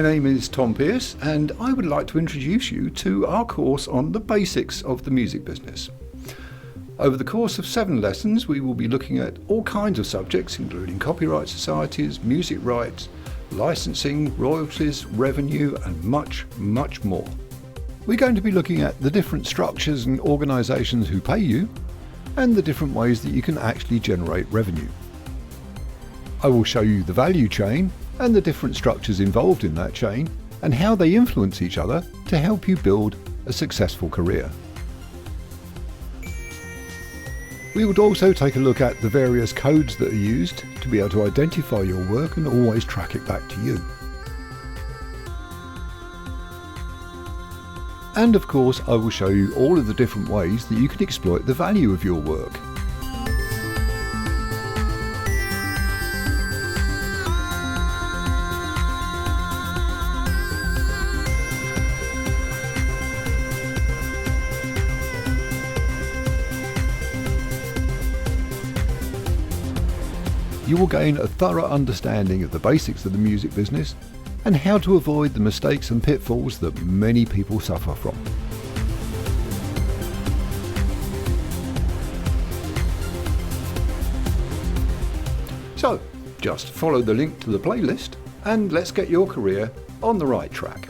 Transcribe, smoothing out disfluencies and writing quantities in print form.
name is Tom Pearce, and I would like to introduce you to our course on the basics of the music business. Over the course of 7 lessons, we will be looking at all kinds of subjects, including copyright societies, music rights, licensing, royalties, revenue, and much, much more. We're going to be looking at the different structures and organisations who pay you, and the different ways that you can actually generate revenue. I will show you the value chain and the different structures involved in that chain and how they influence each other to help you build a successful career. We would also take a look at the various codes that are used to be able to identify your work and always track it back to you. And of course, I will show you all of the different ways that you can exploit the value of your work. You will gain a thorough understanding of the basics of the music business and how to avoid the mistakes and pitfalls that many people suffer from. So, just follow the link to the playlist and let's get your career on the right track.